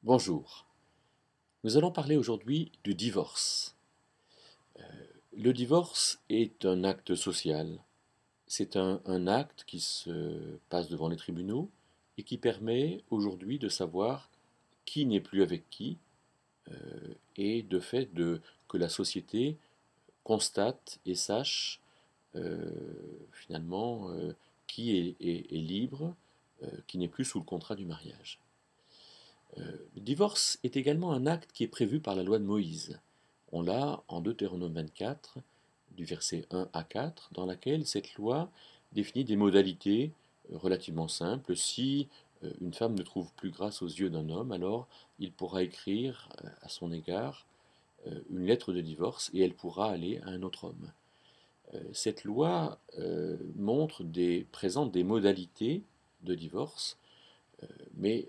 Bonjour, nous allons parler aujourd'hui du divorce. Le divorce est un acte social, c'est un acte qui se passe devant les tribunaux et qui permet aujourd'hui de savoir qui n'est plus avec qui et de fait que la société constate et sache euh, finalement qui est libre, qui n'est plus sous le contrat du mariage. Le divorce est également un acte qui est prévu par la loi de Moïse. On l'a en Deutéronome 24, du verset 1 à 4, dans laquelle cette loi définit des modalités relativement simples. Si une femme ne trouve plus grâce aux yeux d'un homme, alors il pourra écrire à son égard une lettre de divorce et elle pourra aller à un autre homme. Cette loi présente des modalités de divorce, mais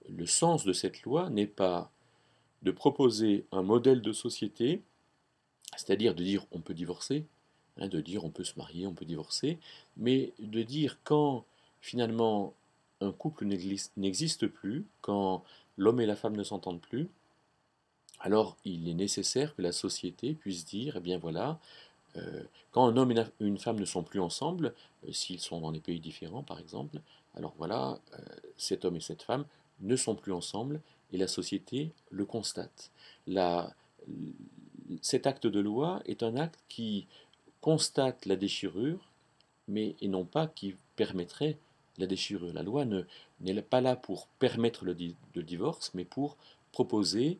le sens de cette loi n'est pas de proposer un modèle de société, c'est-à-dire de dire on peut divorcer, de dire on peut se marier, on peut divorcer, mais de dire quand finalement un couple n'existe plus, quand l'homme et la femme ne s'entendent plus, alors il est nécessaire que la société puisse dire, eh bien voilà, quand un homme et une femme ne sont plus ensemble, s'ils sont dans des pays différents par exemple, alors voilà, cet homme et cette femme ne sont plus ensemble et la société le constate. La- Cet acte de loi est un acte qui constate la déchirure, mais et non pas qui permettrait la déchirure. La loi n'est pas là pour permettre le divorce, mais pour proposer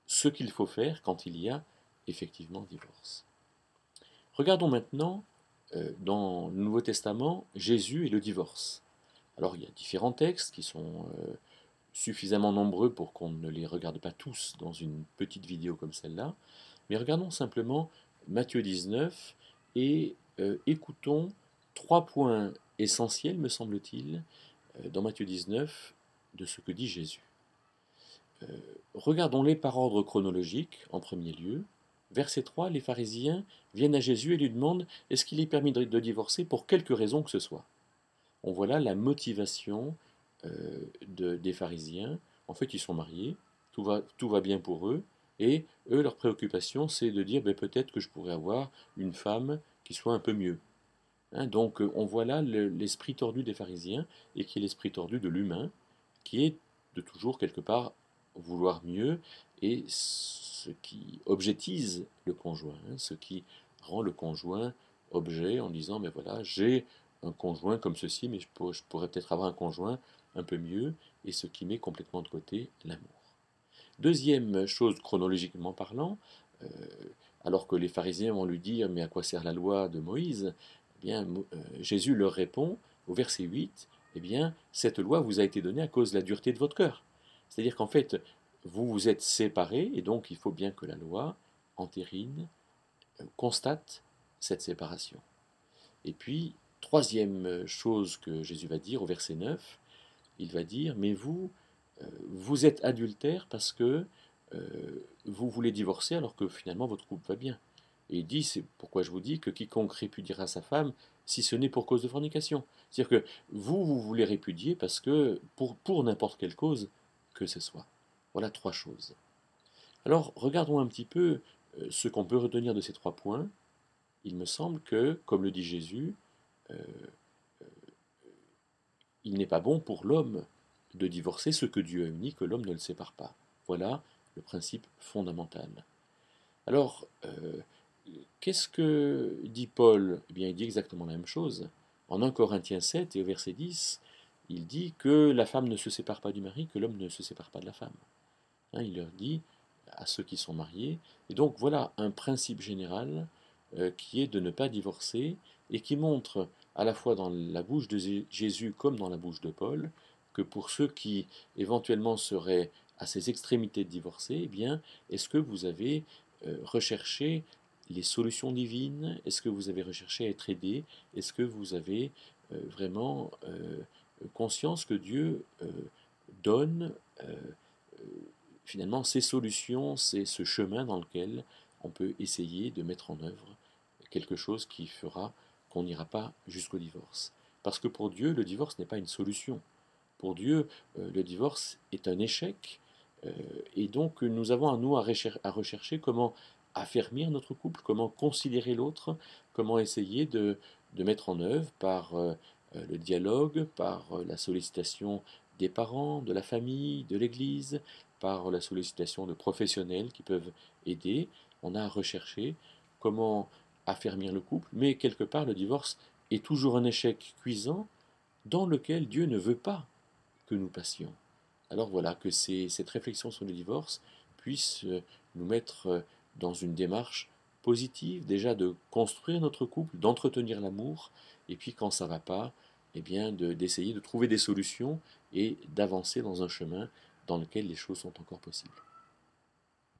ce qu'il faut faire quand il y a effectivement divorce. Regardons maintenant dans le Nouveau Testament Jésus et le divorce. Alors il y a différents textes qui sont suffisamment nombreux pour qu'on ne les regarde pas tous dans une petite vidéo comme celle-là, mais regardons simplement Matthieu 19 et écoutons trois points essentiels, me semble-t-il, dans Matthieu 19 de ce que dit Jésus. Euh, Regardons-les par ordre chronologique, en premier lieu. Verset 3, les pharisiens viennent à Jésus et lui demandent est-ce qu'il est permis de divorcer pour quelque raison que ce soit. On voit là la motivation des pharisiens. En fait, ils sont mariés, tout va bien pour eux, et eux, leur préoccupation, c'est de dire ben, peut-être que je pourrais avoir une femme qui soit un peu mieux. Donc, on voit là l'esprit tordu des pharisiens, et qui est l'esprit tordu de l'humain, qui est de toujours quelque part vouloir mieux, et ce qui objectise le conjoint, ce qui rend le conjoint objet en disant mais voilà, j'ai un conjoint comme ceci, mais je pourrais peut-être avoir un conjoint un peu mieux, et ce qui met complètement de côté l'amour. Deuxième chose, chronologiquement parlant, euh, alors que les pharisiens vont lui dire mais à quoi sert la loi de Moïse, eh bien, Jésus leur répond au verset 8, eh bien, cette loi vous a été donnée à cause de la dureté de votre cœur. C'est-à-dire qu'en fait, vous vous êtes séparés, et donc il faut bien que la loi entérine, constate cette séparation. Et puis, troisième chose que Jésus va dire au verset 9, il va dire, mais vous, vous êtes adultère parce que vous voulez divorcer alors que finalement votre couple va bien. Et il dit, c'est pourquoi je vous dis que quiconque répudiera sa femme, si ce n'est pour cause de fornication. C'est-à-dire que vous voulez répudier parce que, pour n'importe quelle cause que ce soit. Voilà trois choses. Alors, regardons un petit peu ce qu'on peut retenir de ces trois points. Il me semble que, comme le dit Jésus, euh, il n'est pas bon pour l'homme de divorcer ce que Dieu a uni, que l'homme ne le sépare pas. Voilà le principe fondamental. Alors, qu'est-ce que dit Paul? Eh bien, il dit exactement la même chose. En 1 Corinthiens 7 et au verset 10, il dit que la femme ne se sépare pas du mari, que l'homme ne se sépare pas de la femme. Il leur dit à ceux qui sont mariés. Et donc voilà un principe général qui est de ne pas divorcer et qui montre à la fois dans la bouche de Jésus comme dans la bouche de Paul que pour ceux qui éventuellement seraient à ces extrémités de divorcer, eh bien, est-ce que vous avez recherché les solutions divines? Est-ce que vous avez recherché à être aidé? Est-ce que vous avez vraiment conscience que Dieu donne finalement ces solutions, c'est ce chemin dans lequel on peut essayer de mettre en œuvre quelque chose qui fera qu'on n'ira pas jusqu'au divorce. Parce que pour Dieu, le divorce n'est pas une solution. Pour Dieu, le divorce est un échec Et donc nous avons à nous à rechercher comment affermir notre couple, comment considérer l'autre, comment essayer de mettre en œuvre par le dialogue, par la sollicitation des parents, de la famille, de l'Église, par la sollicitation de professionnels qui peuvent aider. On a à rechercher comment affermir le couple, mais quelque part le divorce est toujours un échec cuisant dans lequel Dieu ne veut pas que nous passions. Alors voilà, que cette réflexion sur le divorce puisse nous mettre dans une démarche positive, déjà de construire notre couple, d'entretenir l'amour, et puis quand ça ne va pas, eh bien d'essayer de trouver des solutions et d'avancer dans un chemin dans lequel les choses sont encore possibles.